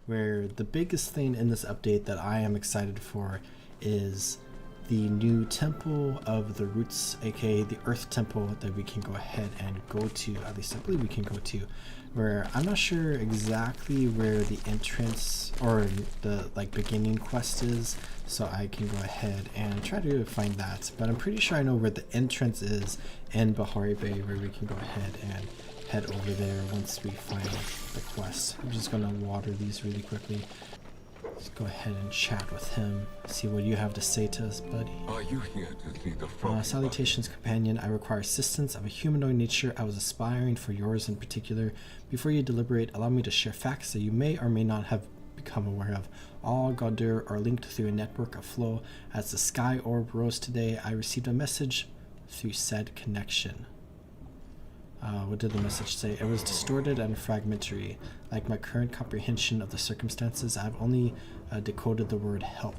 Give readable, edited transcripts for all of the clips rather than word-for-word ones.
where the biggest thing in this update that I am excited for is the new Temple of the Roots, aka the Earth Temple, that we can go ahead and go to, at least I believe we can go to, where I'm not sure exactly where the entrance or the beginning quest is, so I can go ahead and try to find that, but I'm pretty sure I know where the entrance is in Bahari Bay, where we can go ahead and head over there once we find the quest. I'm just gonna water these really quickly. Let's go ahead and chat with him, see what you have to say to us, buddy. Are you here to lead the front? Salutations, companion. I require assistance of a humanoid nature. I was aspiring for yours in particular. Before you deliberate, allow me to share facts that you may or may not have become aware of. All Gaudur are linked through a network of flow. As the sky orb rose today, I received a message through said connection. What did the message say? It was distorted and fragmentary. Like my current comprehension of the circumstances, I have only decoded the word help.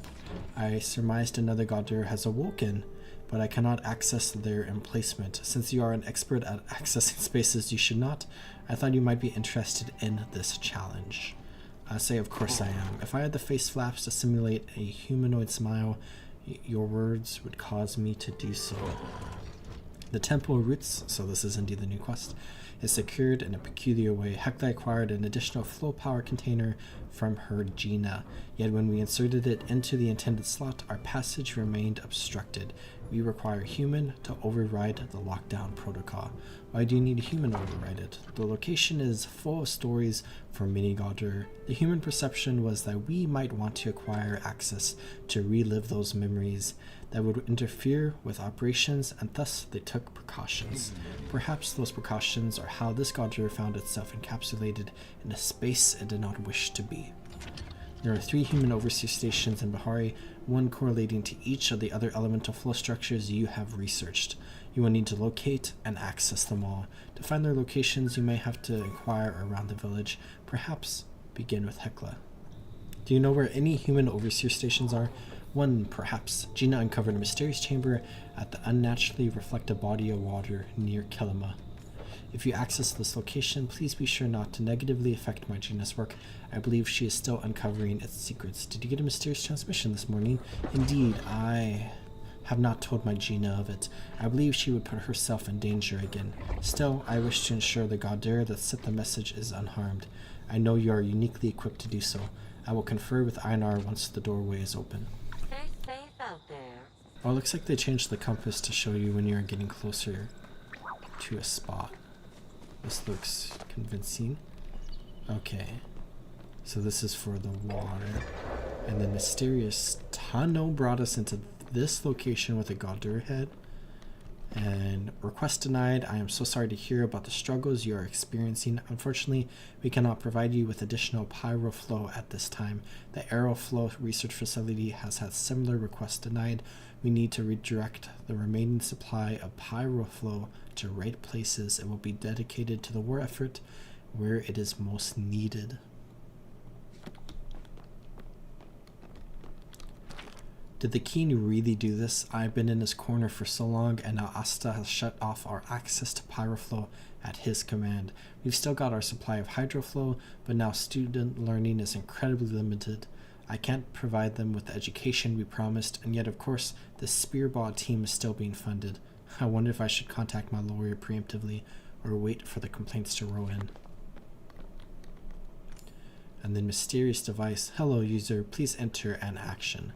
I surmised another Gaudur has awoken, but I cannot access their emplacement. Since you are an expert at accessing spaces you should not, I thought you might be interested in this challenge. I say, of course I am. If I had the face flaps to simulate a humanoid smile, your words would cause me to do so. The Temple Roots, so this is indeed the new quest, is secured in a peculiar way. Hecla acquired an additional flow power container from her Gina, yet when we inserted it into the intended slot, our passage remained obstructed. We require a human to override the lockdown protocol. Why do you need a human to override it? The location is full of stories for many Gaudur. The human perception was that we might want to acquire access to relive those memories that would interfere with operations, and thus they took precautions. Perhaps those precautions are how this Gaudur found itself encapsulated in a space it did not wish to be. There are 3 human overseer stations in Bahari, one correlating to each of the other elemental flow structures you have researched. You will need to locate and access them all. To find their locations, you may have to inquire around the village. Perhaps begin with Hecla. Do you know where any human overseer stations are? One, perhaps. Gina uncovered a mysterious chamber at the unnaturally reflective body of water near Kilima. If you access this location, please be sure not to negatively affect my Gina's work. I believe she is still uncovering its secrets. Did you get a mysterious transmission this morning? Indeed, I have not told my Gina of it. I believe she would put herself in danger again. Still, I wish to ensure the Gaudur that sent the message is unharmed. I know you are uniquely equipped to do so. I will confer with Einar once the doorway is open. Stay safe out there. Oh, it looks like they changed the compass to show you when you're getting closer to a spot. This looks convincing. Okay. So this is for the water. And the mysterious tunnel brought us into this location with a Gaudur head. And request denied. I am so sorry to hear about the struggles you are experiencing. Unfortunately, we cannot provide you with additional pyroflow at this time. The Aeroflow Research Facility has had similar requests denied. We need to redirect the remaining supply of pyroflow to right places. It will be dedicated to the war effort where it is most needed. Did the king really do this? I've been in his corner for so long, and now Asta has shut off our access to pyroflow at his command. We've still got our supply of hydroflow, but now student learning is incredibly limited. I can't provide them with the education we promised, and yet of course the Spearball team is still being funded. I wonder if I should contact my lawyer preemptively or wait for the complaints to roll in. And then mysterious device. Hello user, please enter an action.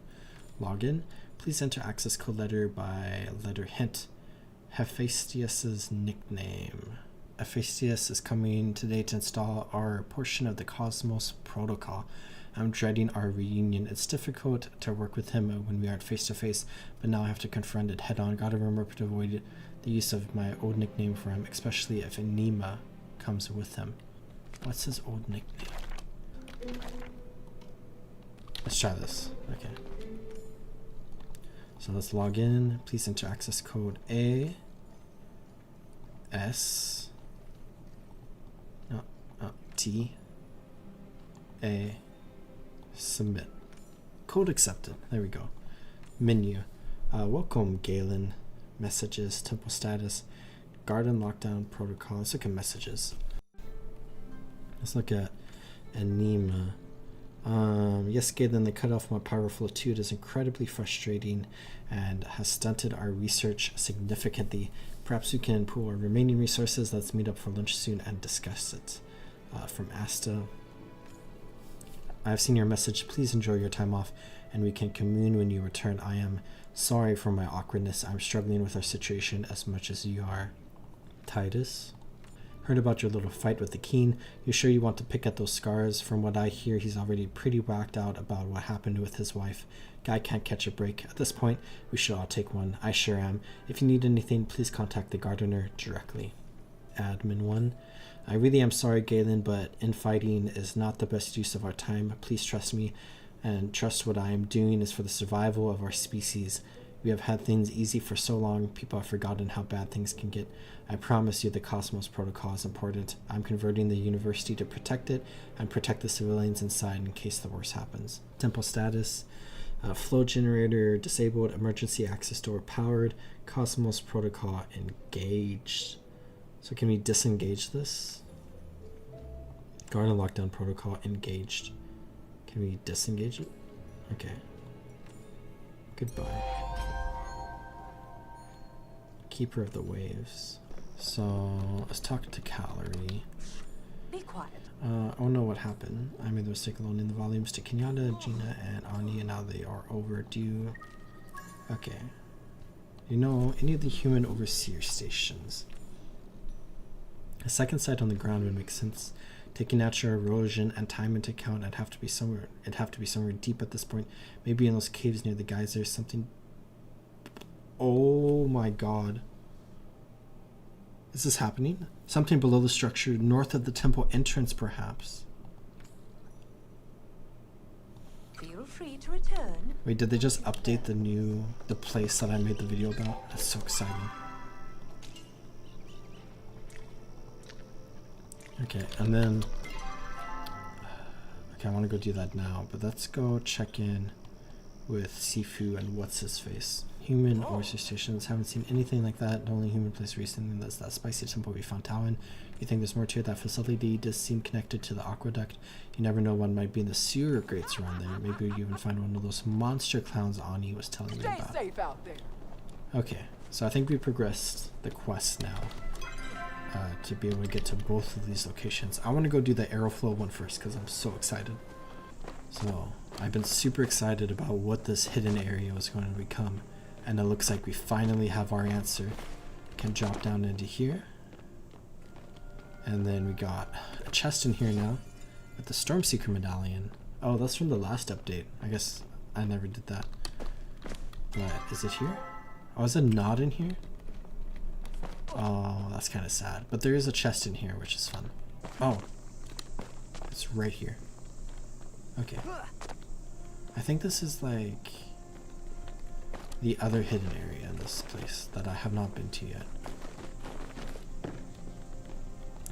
Login. Please enter access code letter by letter hint. Hephaestus's nickname. Hephaestus is coming today to install our portion of the Cosmos protocol. I'm dreading our reunion. It's difficult to work with him when we aren't face to face, but now I have to confront it head on. Gotta remember to avoid the use of my old nickname for him, especially if Enema comes with him. What's his old nickname? Let's try this. Okay. So let's log in. Please enter access code A S T A submit. Code accepted. There we go. Menu. Welcome Galen. Messages. Temple status. Garden lockdown protocol. Let's look at messages. Let's look at Enema. Yes, Galen, they cut off my power flow too. It is incredibly frustrating and has stunted our research significantly. Perhaps we can pool our remaining resources. Let's meet up for lunch soon and discuss it. From Asta. I've seen your message. Please enjoy your time off and we can commune when you return. I am sorry for my awkwardness. I'm struggling with our situation as much as you are. Titus. Heard about your little fight with the Keen. You sure you want to pick at those scars? From what I hear, he's already pretty whacked out about what happened with his wife. Guy can't catch a break. At this point, we should all take one. I sure am. If you need anything, please contact the gardener directly. Admin 1. I really am sorry, Galen, but infighting is not the best use of our time. Please trust me, and trust what I am doing is for the survival of our species. We have had things easy for so long, people have forgotten how bad things can get. I promise you the Cosmos Protocol is important. I'm converting the university to protect it and protect the civilians inside in case the worst happens. Temple status. Flow generator disabled. Emergency access door powered. Cosmos Protocol engaged. So can we disengage this? Garden lockdown protocol engaged. Can we disengage it? Okay. Goodbye. Keeper of the Waves. So let's talk to Calorie. Be quiet. Oh no, what happened? I made the mistake of loaning the volumes to Kenyatta, Gina, and Ani, and now they are overdue. Okay. You know, any of the human overseer stations. A second site on the ground would make sense. Taking natural erosion and time into account, it'd have to be somewhere deep at this point. Maybe in those caves near the geysers, something. Oh my god. Is this happening? Something below the structure, north of the temple entrance, perhaps. Feel free to return. Wait, did they just update the place that I made the video about? That's so exciting. Okay, and then okay, I want to go do that now, but let's go check in with Sifu and what's his face. Human overseer stations. Haven't seen anything like that. The only human place recently that's that spicy temple we found Talon. You think there's more to it? That facility does seem connected to the aqueduct. You never know what might be in the sewer grates around there. Maybe you even find one of those monster clowns Ani was telling me about. Stay safe out there. Okay, so I think we progressed the quest now. To be able to get to both of these locations. I want to go do the Aeroflow one first because I'm so excited. So I've been super excited about what this hidden area was going to become, and it looks like we finally have our answer. Can drop down into here, and then we got a chest in here now with the Stormseeker medallion. Oh, that's from the last update. I guess I never did that. But is it here? Oh, is it not in here? Oh, that's kind of sad. But there is a chest in here, which is fun. Oh. It's right here. Okay. I think this is like the other hidden area in this place that I have not been to yet.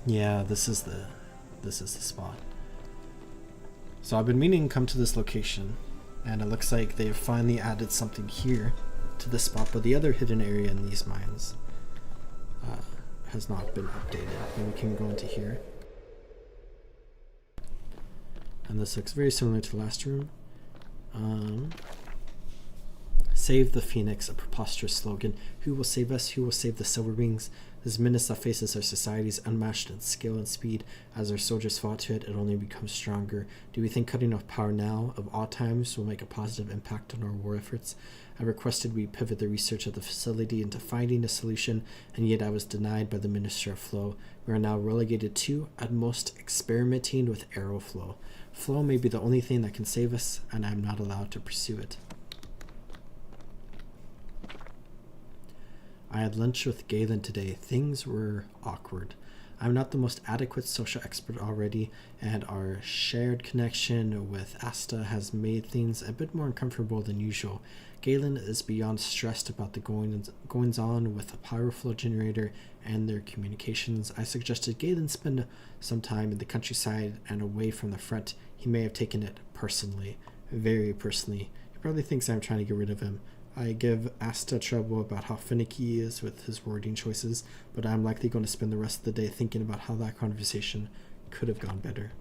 Yeah, this is the spot. So I've been meaning to come to this location, and it looks like they've finally added something here to this spot, but the other hidden area in these mines has not been updated. And we can go into here. And this looks very similar to the last room. Save the Phoenix, a preposterous slogan. Who will save us? Who will save the Silver Wings? This menace that faces our society is unmatched in skill and speed. As our soldiers fought to it, it only becomes stronger. Do we think cutting off power now, of all times, will make a positive impact on our war efforts? I requested we pivot the research of the facility into finding a solution, and yet I was denied by the Minister of Flow. We are now relegated to, at most, experimenting with Aeroflow. Flow may be the only thing that can save us, and I am not allowed to pursue it. I had lunch with Galen today. Things were awkward. I'm not the most adequate social expert already, and our shared connection with Asta has made things a bit more uncomfortable than usual. Galen is beyond stressed about the goings-on with the Pyroflow generator and their communications. I suggested Galen spend some time in the countryside and away from the front. He may have taken it personally, very personally. He probably thinks I'm trying to get rid of him. I give Asta trouble about how finicky he is with his wording choices, but I'm likely going to spend the rest of the day thinking about how that conversation could have gone better.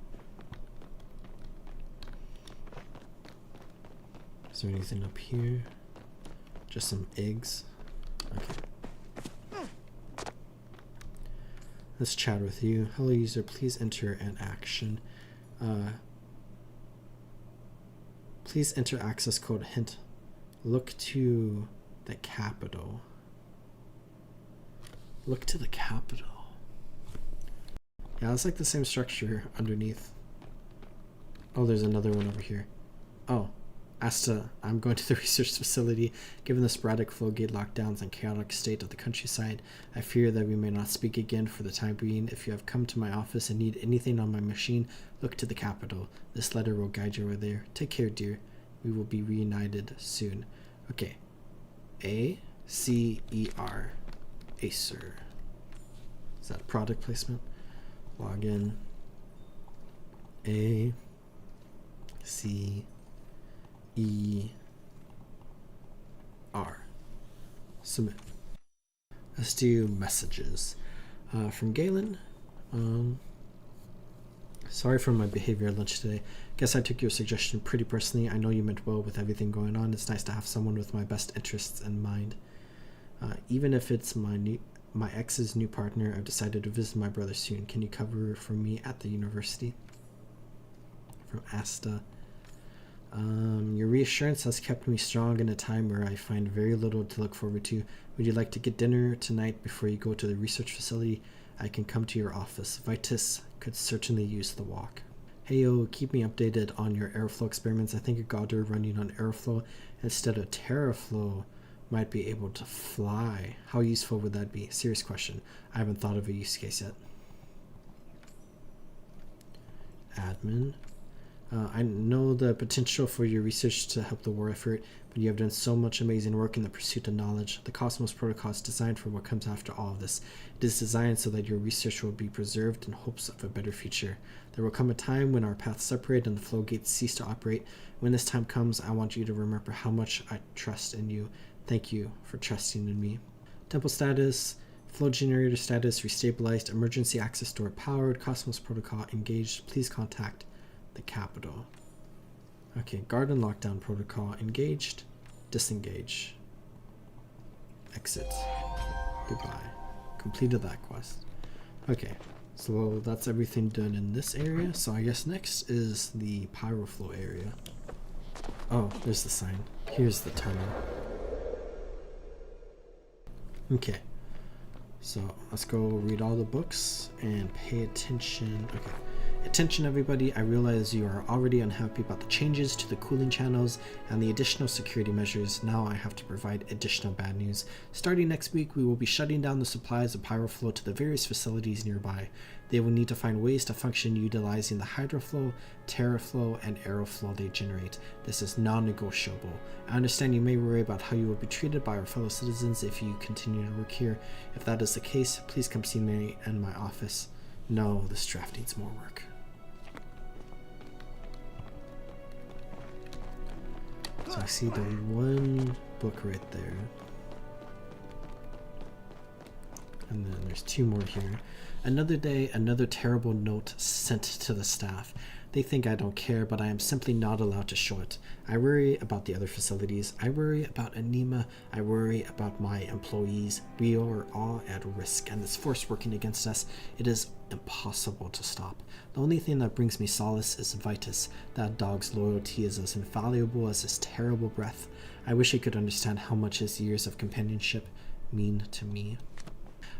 Is there anything up here? Just some eggs. Okay. Let's chat with you. Hello user, please enter an action. Please enter access code hint. Look to the capital. Look to the capital. Yeah, it's like the same structure underneath. Oh, there's another one over here. Oh, Asta, I'm going to the research facility. Given the sporadic flow gate lockdowns and chaotic state of the countryside, I fear that we may not speak again for the time being. If you have come to my office and need anything on my machine, look to the capital. This letter will guide you over there. Take care, dear. We will be reunited soon. Okay. A-C-E-R. Acer. Is that product placement? Login. A C E R. Submit. Let's do messages. From Galen. Sorry for my behavior at lunch today. Guess I took your suggestion pretty personally. I know you meant well with everything going on. It's nice to have someone with my best interests in mind. Even if it's my ex's new partner, I've decided to visit my brother soon. Can you cover for me at the university? From Asta. Your reassurance has kept me strong in a time where I find very little to look forward to. Would you like to get dinner tonight before you go to the research facility? I can come to your office. Vitus could certainly use the walk. Hey yo, keep me updated on your airflow experiments. I think a Gauder running on airflow instead of terraflow might be able to fly. How useful would that be? Serious question. I haven't thought of a use case yet. Admin. I know the potential for your research to help the war effort, but you have done so much amazing work in the pursuit of knowledge. The Cosmos Protocol is designed for what comes after all of this. It is designed so that your research will be preserved in hopes of a better future. There will come a time when our paths separate and the flow gates cease to operate. When this time comes, I want you to remember how much I trust in you. Thank you for trusting in me. Temple status, flow generator status restabilized, emergency access door powered, Cosmos Protocol engaged. Please contact the capital. Okay, garden lockdown protocol engaged, disengage, exit, goodbye. Completed that quest. Okay, so that's everything done in this area. So I guess next is the pyroflow area. Oh, there's the sign. Here's the tunnel. Okay, so let's go read all the books and pay attention. Okay. Attention everybody, I realize you are already unhappy about the changes to the cooling channels and the additional security measures. Now I have to provide additional bad news. Starting next week, we will be shutting down the supplies of pyroflow to the various facilities nearby. They will need to find ways to function utilizing the hydroflow, terraflow, and aeroflow they generate. This is non-negotiable. I understand you may worry about how you will be treated by our fellow citizens if you continue to work here. If that is the case, please come see me in my office. No, this draft needs more work. So I see the one book right there. And then there's two more here. Another day, another terrible note sent to the staff. They think I don't care, but I am simply not allowed to show it. I worry about the other facilities. I worry about Anima. I worry about my employees. We are all at risk, and this force working against us, it is impossible to stop. The only thing that brings me solace is Vitus. That dog's loyalty is as invaluable as his terrible breath. I wish he could understand how much his years of companionship mean to me.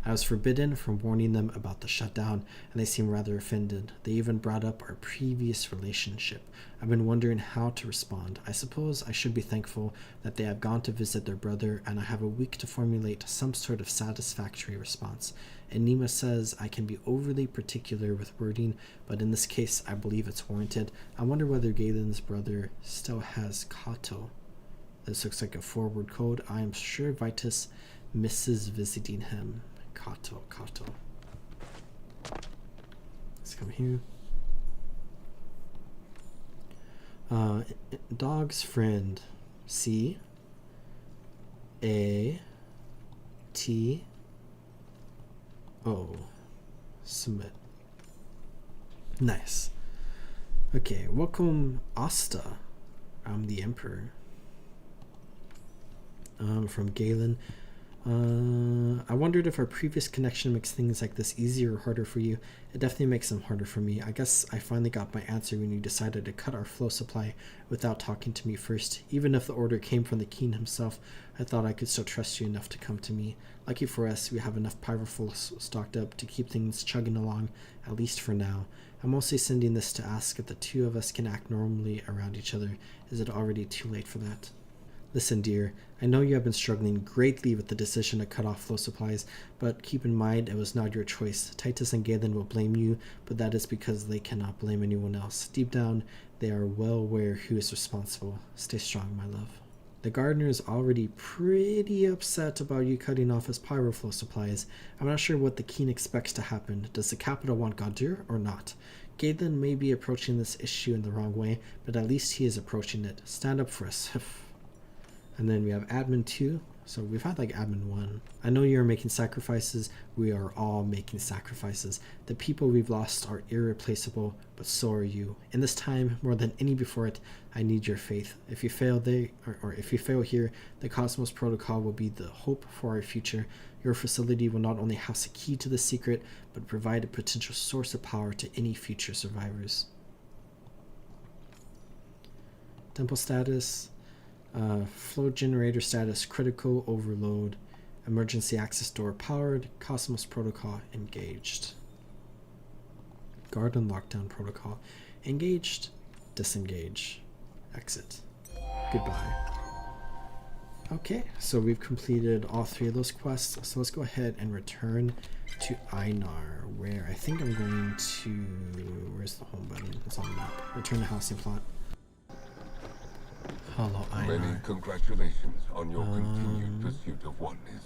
I was forbidden from warning them about the shutdown, and they seemed rather offended. They even brought up our previous relationship. I've been wondering how to respond. I suppose I should be thankful that they have gone to visit their brother, and I have a week to formulate some sort of satisfactory response. Anima says I can be overly particular with wording, but in this case I believe it's warranted. I wonder whether Galen's brother still has Kato. This looks like a forward code. I am sure Vitus misses visiting him. Kato. Let's come here. Dog's friend. C A T O. Submit. Nice. Okay, welcome Asta. I'm the Emperor. from Galen. I wondered if our previous connection makes things like this easier or harder for you. It definitely makes them harder for me. I guess I finally got my answer when you decided to cut our flow supply without talking to me first. Even if the order came from the king himself, I thought I could still trust you enough to come to me. Lucky for us, we have enough pyrofuels stocked up to keep things chugging along, at least for now. I'm mostly sending this to ask if the two of us can act normally around each other. Is it already too late for that? Listen, dear, I know you have been struggling greatly with the decision to cut off flow supplies, but keep in mind it was not your choice. Titus and Galen will blame you, but that is because they cannot blame anyone else. Deep down, they are well aware who is responsible. Stay strong, my love. The gardener is already pretty upset about you cutting off his pyroflow supplies. I'm not sure what the king expects to happen. Does the capital want Gaudir or not? Galen may be approaching this issue in the wrong way, but at least he is approaching it. Stand up for us. And then we have admin 2. So we've had like admin 1. I know you're making sacrifices. We are all making sacrifices. The people we've lost are irreplaceable, but so are you. In this time, more than any before it, I need your faith. If you fail if you fail here, the Cosmos Protocol will be the hope for our future. Your facility will not only house a key to the secret, but provide a potential source of power to any future survivors. Temple status. Flow generator status critical overload, emergency access door powered, Cosmos Protocol engaged. Garden lockdown protocol engaged, disengage, exit. Goodbye. Okay, so we've completed all 3 of those quests, so let's go ahead and return to Einar, where I think I'm going to, where's the home button? It's on the map. Return to housing plot. Hello, Many Einar. congratulations on your continued pursuit of oneness.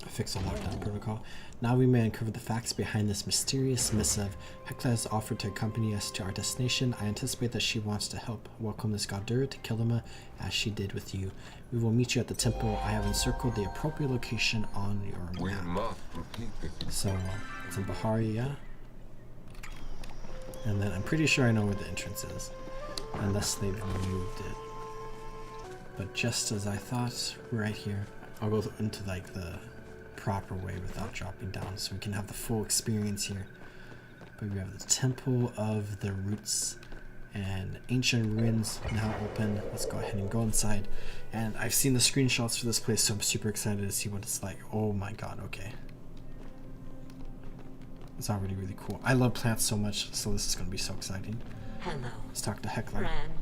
Fix the lockdown protocol. Now we may uncover the facts behind this mysterious missive. Hekla has offered to accompany us to our destination. I anticipate that she wants to help welcome this Gaudir to Kilima as she did with you. We will meet you at the temple. I have encircled the appropriate location on your We map. must repeat this. So it's in Bahari, yeah? And then I'm pretty sure I know where the entrance is, unless they've moved it. But just as I thought, right here. I'll go into like the proper way without dropping down so we can have the full experience here. But we have the Temple of the Roots and ancient ruins now open. Let's go ahead and go inside. And I've seen the screenshots for this place, so I'm super excited to see what it's like. Oh my god, okay. It's already really cool. I love plants so much, so this is going to be so exciting. Hello, Let's talk to Hekla. friend.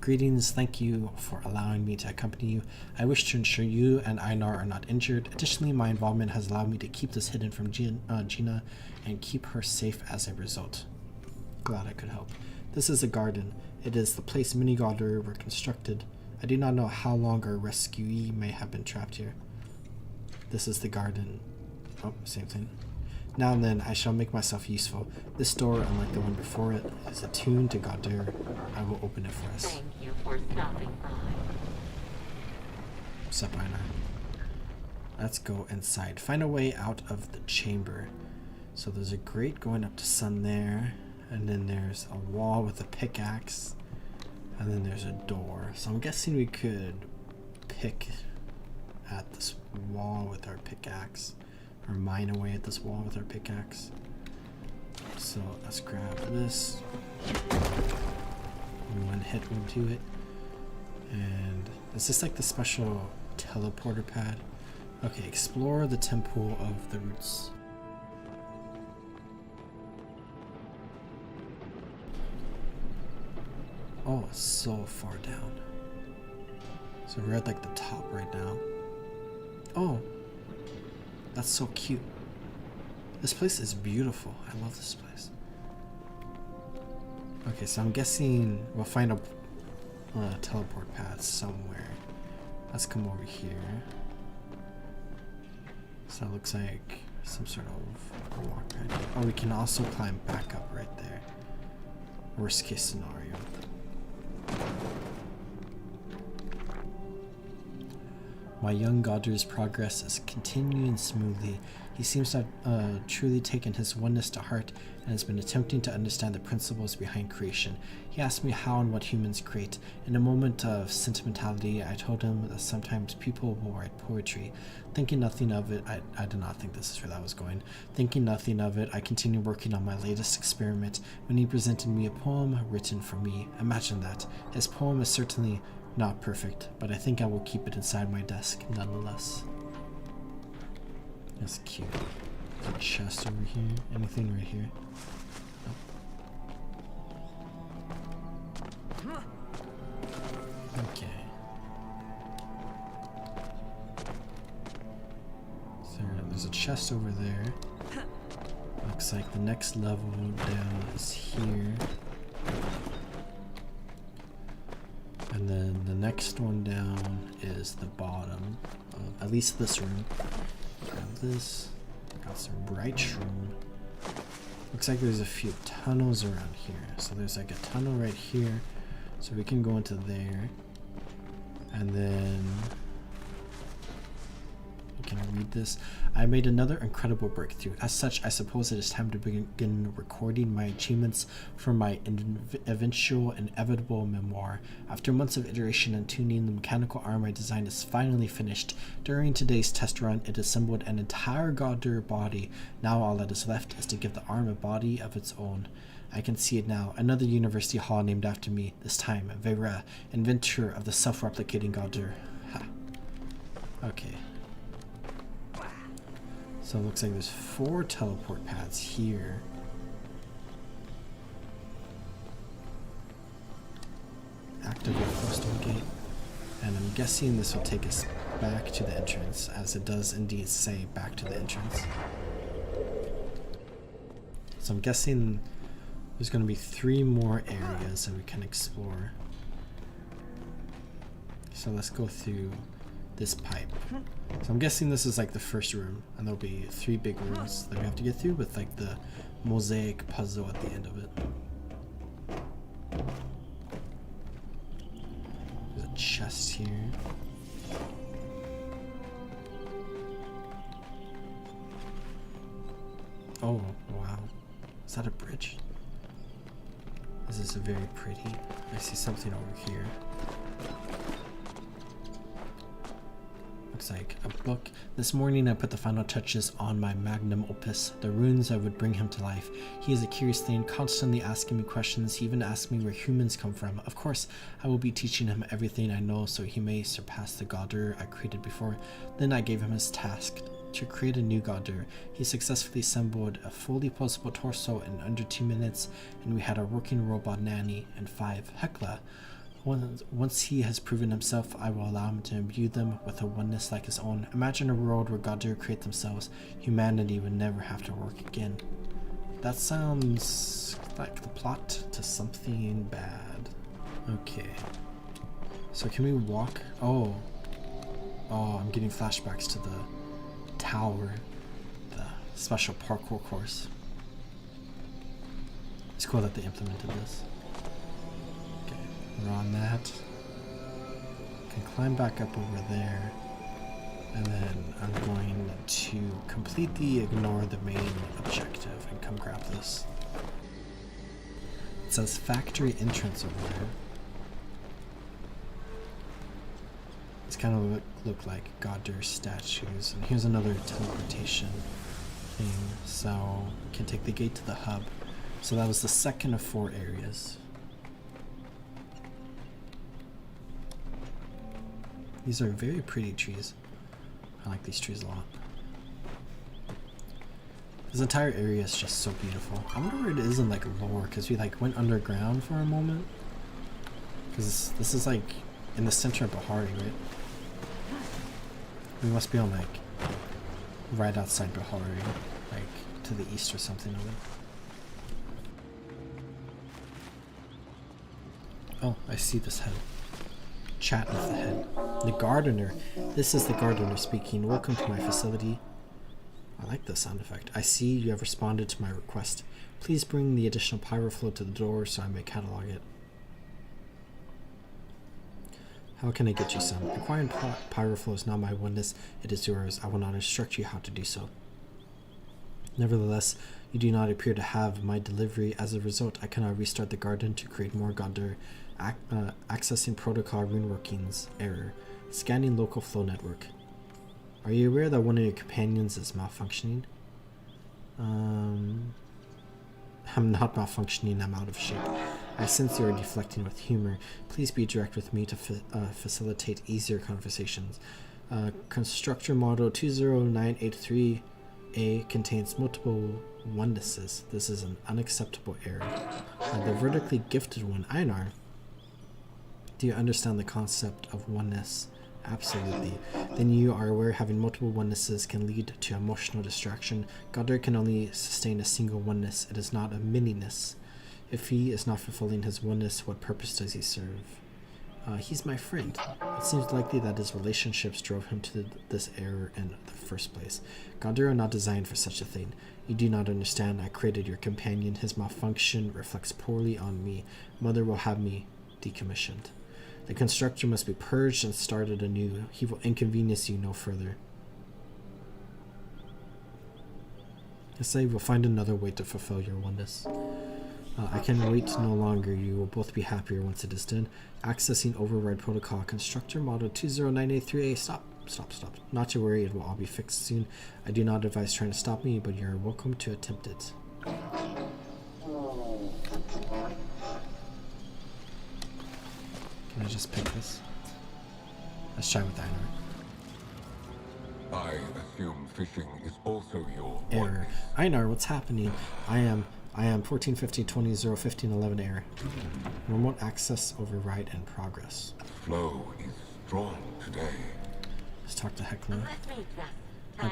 Greetings, thank you for allowing me to accompany you. I wish to ensure you and Einar are not injured. Additionally, my involvement has allowed me to keep this hidden from Gina and keep her safe as a result. Glad I could help. This is a garden. It is the place many Gaudir were constructed. I do not know how long our rescuee may have been trapped here. This is the garden. Oh, same thing. Now and then I shall make myself useful. This door, unlike the one before it, is attuned to Gaudir. I will open it for us. Thank you for stopping by. Sup, Einar. Let's go inside. Find a way out of the chamber. So there's a grate going up to sun there. And then there's a wall with a pickaxe. And then there's a door. So I'm guessing we could pick at this wall with our pickaxe. Or mine away at this wall with our pickaxe. So let's grab this. One hit will do it. And is this like the special teleporter pad? Okay, explore the Temple of the Roots. Oh, it's so far down. So we're at like the top right now. Oh, that's so cute. This place is beautiful. I love this place. Okay, so I'm guessing we'll find a teleport path somewhere. Let's come over here. So it looks like some sort of walk pad. Oh, we can also climb back up right there. Worst case scenario. My young Gaudir's progress is continuing smoothly. He seems to have truly taken his oneness to heart and has been attempting to understand the principles behind creation. He asked me how and what humans create. In a moment of sentimentality, I told him that sometimes people will write poetry. Thinking nothing of it, I did not think this is where that was going. Thinking nothing of it, I continued working on my latest experiment when he presented me a poem written for me. Imagine that. His poem is certainly not perfect, but I think I will keep it inside my desk nonetheless. That's cute. There's a chest over here. Anything right here? Nope. Okay. So there's a chest over there. Looks like the next level down is here. And then the next one down is the bottom of at least this room. Got this. Got some bright shroom. Looks like there's a few tunnels around here. So there's like a tunnel right here. So we can go into there. And then can I read this? I made another incredible breakthrough. As such, I suppose it is time to begin recording my achievements for my eventual inevitable memoir. After months of iteration and tuning, the mechanical arm I designed is finally finished. During today's test run, it assembled an entire Gaudir body. Now all that is left is to give the arm a body of its own. I can see it now. Another university hall named after me, this time Vera, inventor of the self-replicating Gaudir. Ha. Okay. So it looks like there's 4 teleport pads here. Activate postal gate. And I'm guessing this will take us back to the entrance, as it does indeed say back to the entrance. So I'm guessing there's going to be 3 more areas that we can explore. So let's go through this pipe. So I'm guessing this is like the first room, and there'll be 3 big rooms that we have to get through with like the mosaic puzzle at the end of it. There's a chest here. Oh, wow. Is that a bridge? This is very pretty. I see something over here. Looks like a book. This morning I put the final touches on my magnum opus, the runes that would bring him to life. He is a curious thing, constantly asking me questions. He even asked me where humans come from. Of course, I will be teaching him everything I know so he may surpass the Gaudir I created before. Then I gave him his task to create a new Gaudir. He successfully assembled a fully posable torso in under 2 minutes, and we had a working robot nanny in 5. Hekla. Once he has proven himself, I will allow him to imbue them with a oneness like his own. Imagine a world where Gaudir create themselves. Humanity would never have to work again. That sounds like the plot to something bad. Okay. So can we walk? Oh, I'm getting flashbacks to the tower, the special parkour course. It's cool that they implemented this. We're on that. Can climb back up over there, and then I'm going to completely ignore the main objective and come grab this. It says factory entrance over there. It's kind of look like Gaudir statues. And here's another teleportation thing, so we can take the gate to the hub. So that was the second of 4 areas. These are very pretty trees. I like these trees a lot. This entire area is just so beautiful. I wonder where it is in like lore, because we like went underground for a moment. Because this is like in the center of Bahari, right? We must be on like right outside Bahari, like to the east or something of it. Oh, I see this head. Chat with the head. The gardener. This is the gardener speaking. Welcome to my facility. I like the sound effect. I see you have responded to my request. Please bring the additional pyroflow to the door so I may catalog it. How can I get you some? Acquiring pyroflow is not my oneness. It is yours. I will not instruct you how to do so. Nevertheless, you do not appear to have my delivery. As a result, I cannot restart the garden to create more Gondor. Accessing protocol rune workings. Error. Scanning local flow network. Are you aware that one of your companions is malfunctioning? I'm not malfunctioning, I'm out of shape. I sense you are deflecting with humor. Please be direct with me to facilitate easier conversations. Constructor model 20983A contains multiple onenesses. This is an unacceptable error. The vertically gifted one, Einar. Do you understand the concept of oneness? Absolutely. Then you are aware having multiple onenesses can lead to emotional distraction. Gondor can only sustain a single oneness. It is not a mininess. If he is not fulfilling his oneness, what purpose does he serve? He's my friend. It seems likely that his relationships drove him to this error in the first place. Gondor are not designed for such a thing. You do not understand. I created your companion. His malfunction reflects poorly on me. Mother will have me decommissioned. The constructor must be purged and started anew. He will inconvenience you no further. I say we'll find another way to fulfill your oneness. I can wait no longer. You will both be happier once it is done. Accessing override protocol. Constructor model 20983A. Stop. Not to worry, it will all be fixed soon. I do not advise trying to stop me, but you're welcome to attempt it. Can I just pick this? Let's try with Einar. I assume fishing is also your Error. Einar, what's happening? I am 1415201511 error. Remote access override in progress. flow is strong today. Let's talk to Heckler. Let me just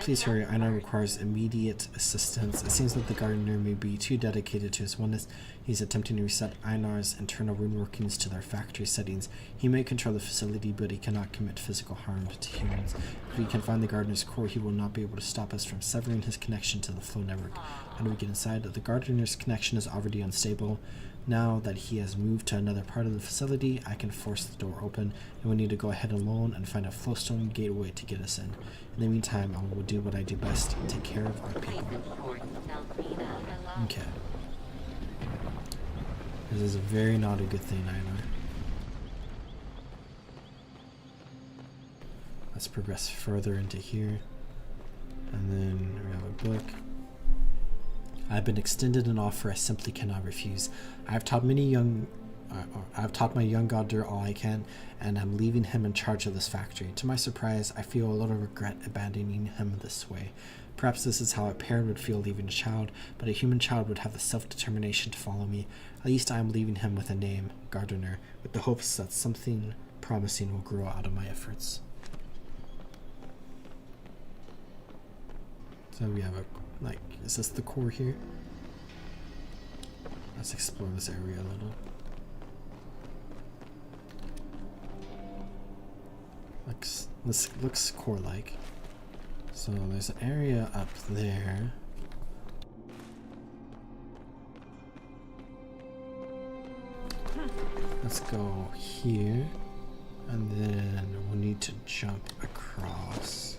Please hurry. Einar requires immediate assistance. It seems that the gardener may be too dedicated to his oneness. He's attempting to reset Einar's internal rune workings to their factory settings. He may control the facility, but he cannot commit physical harm to humans. If we can find the gardener's core, he will not be able to stop us from severing his connection to the flow network. How do we get inside? The gardener's connection is already unstable. Now that he has moved to another part of the facility, I can force the door open, and we need to go ahead alone and find a flowstone gateway to get us in. In the meantime, I will do what I do best, take care of our people. Okay. This is a very not a good thing, Einar. Let's progress further into here. And then we have a book. I've been extended an offer I simply cannot refuse. I've taught my young Gondor all I can, and I'm leaving him in charge of this factory. To my surprise, I feel a little regret abandoning him this way. Perhaps this is how a parent would feel leaving a child, but a human child would have the self-determination to follow me. At least I am leaving him with a name, Gardener, with the hopes that something promising will grow out of my efforts. So we have is this the core here? Let's explore this area a little. Looks core-like. So there's an area up there. Let's go here, and then we'll need to jump across.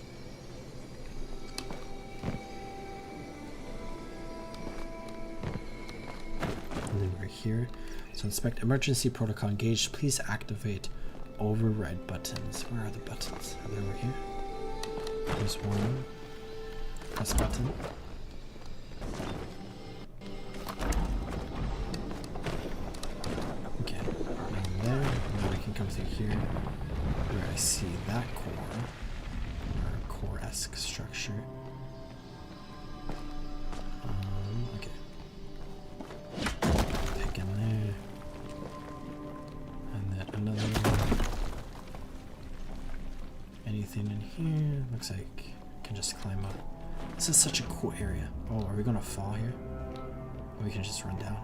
And then we're here. So inspect emergency protocol engaged. Please activate override buttons. Where are the buttons? Are they over here? There's one. Press button. Okay. And there. Now I can come through here where I see that core. Or core-esque structure. Okay. Pick in there. And then another one. Anything in here? Looks like I can just climb up. This is such a cool area. Oh, are we gonna fall here? Or we can just run down.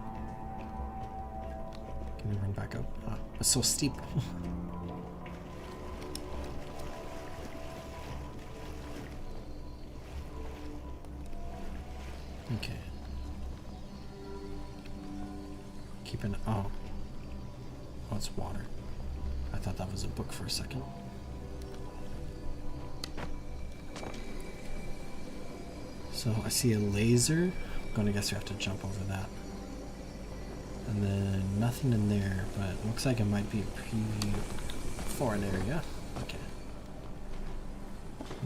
Can we run back up? Oh, it's so steep. Okay. Keep an oh, it's water. I thought that was a book for a second. So I see a laser. I'm gonna guess we have to jump over that. And then nothing in there, but it looks like it might be a preview for an area. Okay.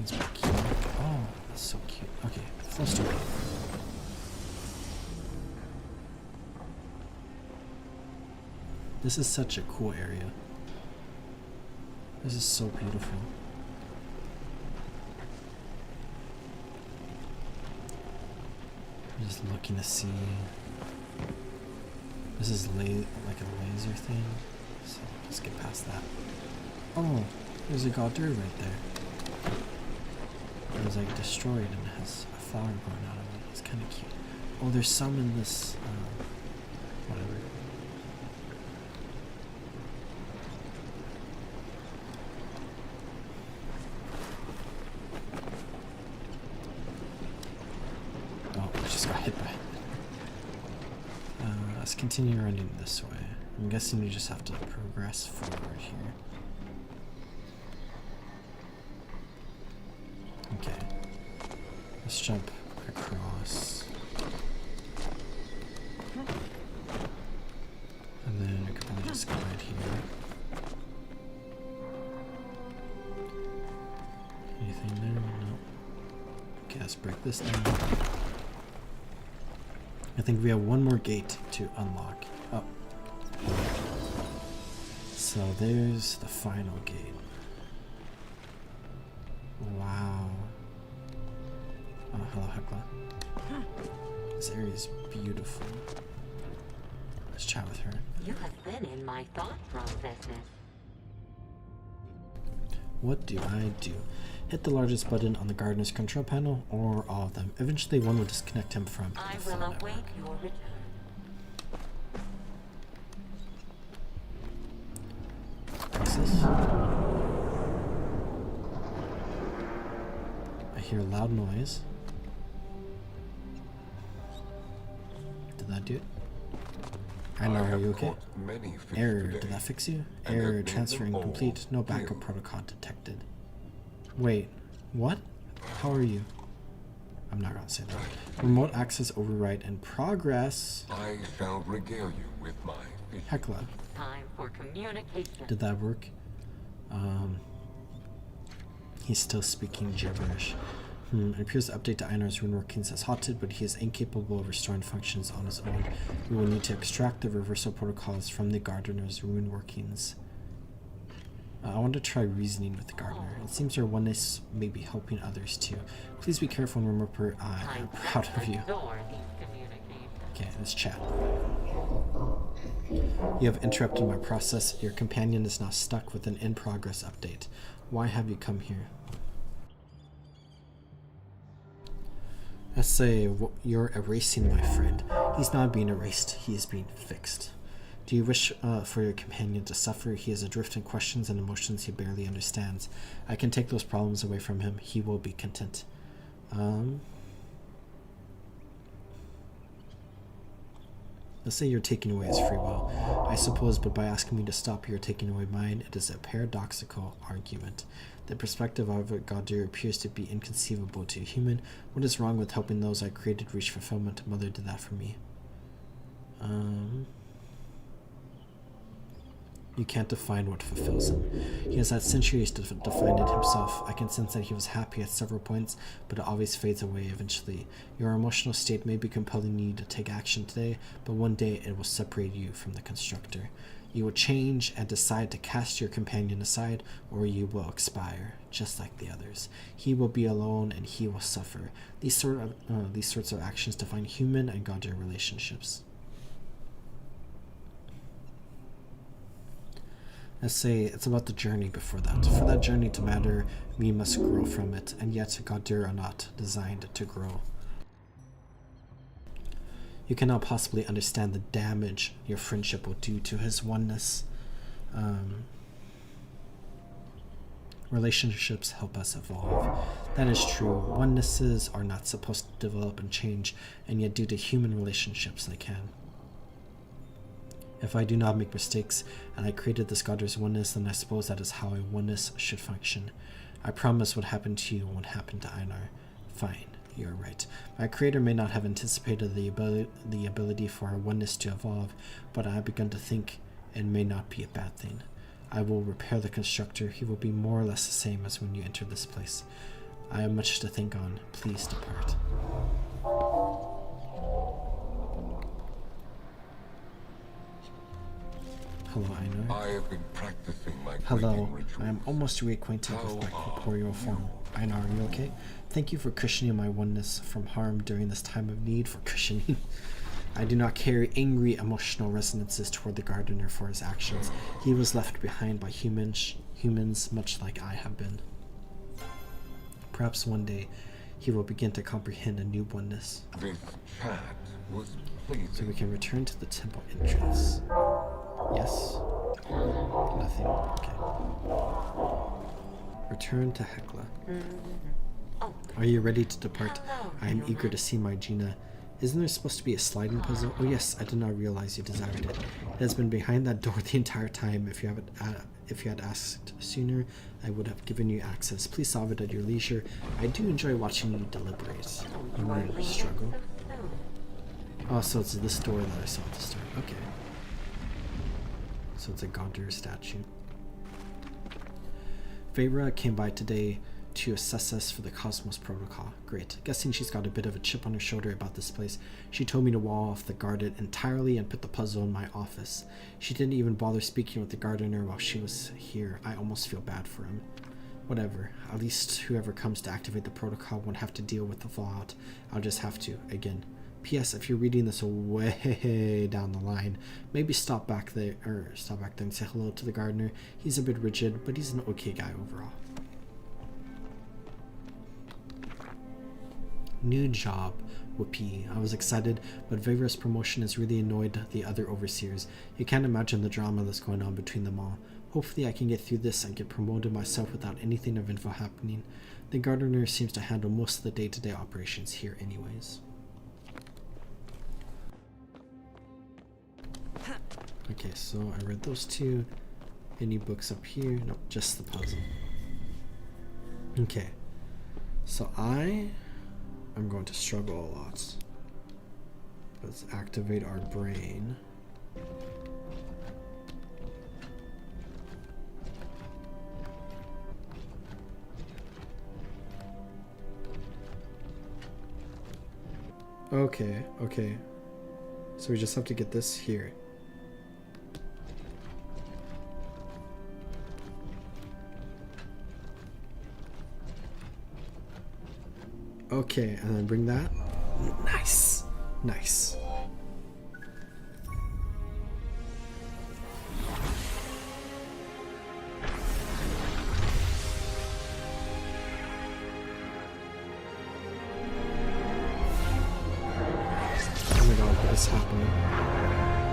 It's cute. Oh, that's so cute. Okay, full story. This is such a cool area. This is so beautiful. I'm just looking to see. This is like a laser thing. So let's get past that. Oh, there's a Gaudir right there. It was like destroyed and it has a flower growing out of it. It's kind of cute. Oh, there's some in this. Whatever. Let's continue running this way. I'm guessing you just have to progress forward here. Okay. Let's jump across. And then we could probably just go right here. Anything there? No. Okay, let's break this down. I think we have one more gate to unlock. Oh. So there's the final gate. Wow. Oh, hello, Hecla. This area is beautiful. Let's chat with her. You have been in my thought processes. What do I do? Hit the largest button on the gardener's control panel, or all of them. Eventually, one will disconnect him from I the will flow await network. your return. Access. I hear a loud noise. Did that do it? I know, are you okay? Error, did that fix you? Error, transferring complete, no backup protocol detected. Wait, what? How are you? I'm not gonna say that. Remote access override in progress. I shall regale you with my feast. Hecla, Time for communication. did that work? He's still speaking gibberish. It appears the update to Einar's rune workings has halted, but he is incapable of restoring functions on his own. We will need to extract the reversal protocols from the gardener's rune workings. I want to try reasoning with the gardener. It seems your oneness may be helping others too. Please be careful and remember I am proud of you. Okay, let's chat. You have interrupted my process. Your companion is now stuck with an in-progress update. Why have you come here? Let's say you're erasing my friend. He's not being erased, he is being fixed. Do you wish for your companion to suffer? He is adrift in questions and emotions he barely understands. I can take those problems away from him. He will be content. Let's say you're taking away his free will. I suppose, but by asking me to stop, you're taking away mine. It is a paradoxical argument. The perspective of a Gaudir appears to be inconceivable to a human. What is wrong with helping those I created reach fulfillment? Mother did that for me. You can't define what fulfills him. He has had centuries to define it himself. I can sense that he was happy at several points, but it always fades away eventually. Your emotional state may be compelling you to take action today, but one day it will separate you from the constructor. You will change and decide to cast your companion aside, or you will expire, just like the others. He will be alone and he will suffer. These sorts of actions define human and Gaudir relationships. Let's say it's about the journey before that. For that journey to matter, we must grow from it, and yet Gaudir are not designed to grow. You cannot possibly understand the damage your friendship will do to his oneness. Relationships help us evolve. That is true. Onenesses are not supposed to develop and change, and yet due to human relationships they can. If I do not make mistakes, and I created this Gaudir's oneness, then I suppose that is how a oneness should function. I promise what happened to you won't happen to Einar. Fine. You're right. My creator may not have anticipated the ability for our oneness to evolve, but I have begun to think it may not be a bad thing. I will repair the constructor. He will be more or less the same as when you entered this place. I have much to think on. Please depart. Hello, Einar. I have been practicing my Hello. greeting rituals. I am almost reacquainted with my corporeal form. Einar, are you okay? Thank you for cushioning my oneness from harm during this time of need for cushioning. I do not carry angry emotional resonances toward the gardener for his actions. He was left behind by humans much like I have been. Perhaps one day he will begin to comprehend a new oneness. This chat was pleasing. So we can return to the temple entrance. Yes? Nothing. Okay. Return to Hecla. Oh, Are you ready to depart? hello, I am human. eager to see my Gina. Isn't there supposed to be a sliding puzzle? Oh yes, I did not realize you desired it. It has been behind that door the entire time. If you had asked sooner, I would have given you access. Please solve it at your leisure. I do enjoy watching you deliberate. you You are may leaving struggle. so soon. Oh, so it's this door that I saw at the start. Okay. So it's a Gondor statue. Feyre came by today to assess us for the Cosmos Protocol. Great. Guessing she's got a bit of a chip on her shoulder about this place. She told me to wall off the guarded entirely and put the puzzle in my office. She didn't even bother speaking with the gardener while she was here. I almost feel bad for him. Whatever. At least whoever comes to activate the protocol won't have to deal with the fallout. I'll just have to, again. P.S. If you're reading this way down the line, maybe stop back there and say hello to the gardener. He's a bit rigid, but he's an okay guy overall. New job. Whoopee. I was excited, but Veyra's promotion has really annoyed the other overseers. You can't imagine the drama that's going on between them all. Hopefully I can get through this and get promoted myself without anything of info happening. The gardener seems to handle most of the day-to-day operations here anyways. Okay, so I read those two. Any books up here? Nope, just the puzzle. Okay. So I'm going to struggle a lot. Let's activate our brain. Okay. So we just have to get this here. Okay, and then bring that. Nice. Oh my god, what is happening?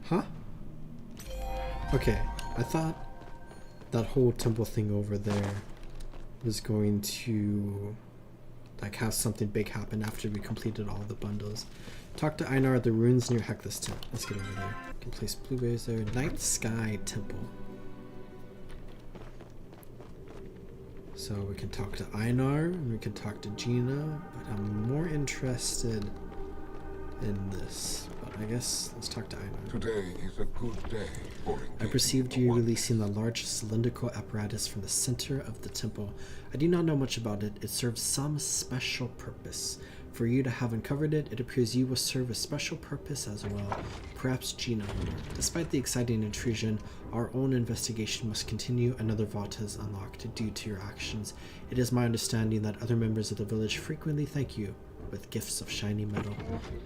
Huh? Okay, I thought that whole temple thing over there was going to like have something big happen after we completed all the bundles. Talk to Einar at the ruins near Hecla's tent. Let's get over there. Can place blueberries there. Night Sky Temple. So we can talk to Einar and we can talk to Gina, but I'm more interested in this. But I guess let's talk to Einar. Today is a good day for I engaging perceived you one. releasing the large cylindrical apparatus from the center of the temple. I do not know much about it. It serves some special purpose. For you to have uncovered it, it appears you will serve a special purpose as well. Perhaps Gina. Despite the exciting intrusion, our own investigation must continue. Another vault is unlocked due to your actions. It is my understanding that other members of the village frequently thank you with gifts of shiny metal.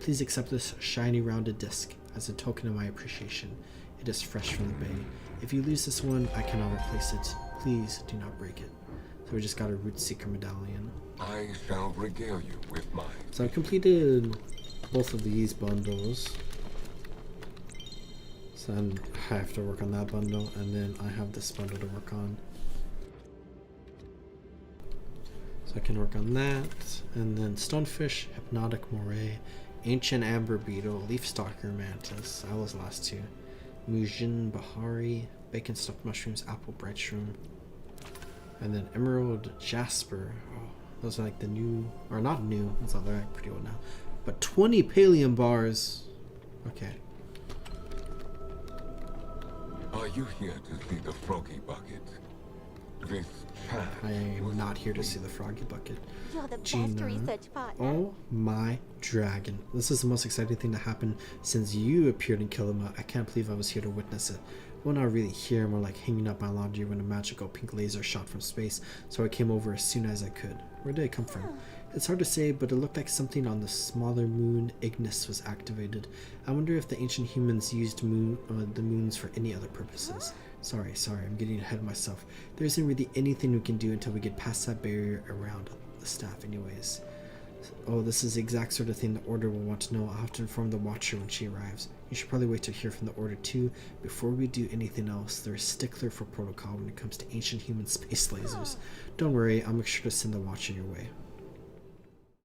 Please accept this shiny rounded disc as a token of my appreciation. It is fresh from the bay. If you lose this one, I cannot replace it. Please do not break it. So we just got a Root Seeker medallion. I shall regale you with mine. So I completed both of these bundles. So then I have to work on that bundle, and then I have this bundle to work on. So I can work on that. And then stonefish, hypnotic moray, ancient amber beetle, leaf stalker mantis. That was the last two. Mujin bahari, bacon stuffed mushrooms, apple bright shroom. And then emerald jasper. Oh, those are like the new, or not new, it's not, they're like pretty old now. But 20 pallium bars. Okay. Are you here to see the froggy bucket? This path I am was not here to see the froggy bucket. You're the best Gina. research partner. Oh my dragon. This is the most exciting thing to happen since you appeared in Kilima. I can't believe I was here to witness it. Well, not really here, more like hanging up my laundry when a magical pink laser shot from space, so I came over as soon as I could. Where did it come from? It's hard to say, but it looked like something on the smaller moon Ignis was activated. I wonder if the ancient humans used the moons for any other purposes. Sorry, I'm getting ahead of myself. There isn't really anything we can do until we get past that barrier around the staff anyways. Oh, this is the exact sort of thing the Order will want to know. I'll have to inform the Watcher when she arrives. You should probably wait to hear from the Order too. Before we do anything else, they're a stickler for protocol when it comes to ancient human space lasers. Don't worry, I'll make sure to send the Watcher your way.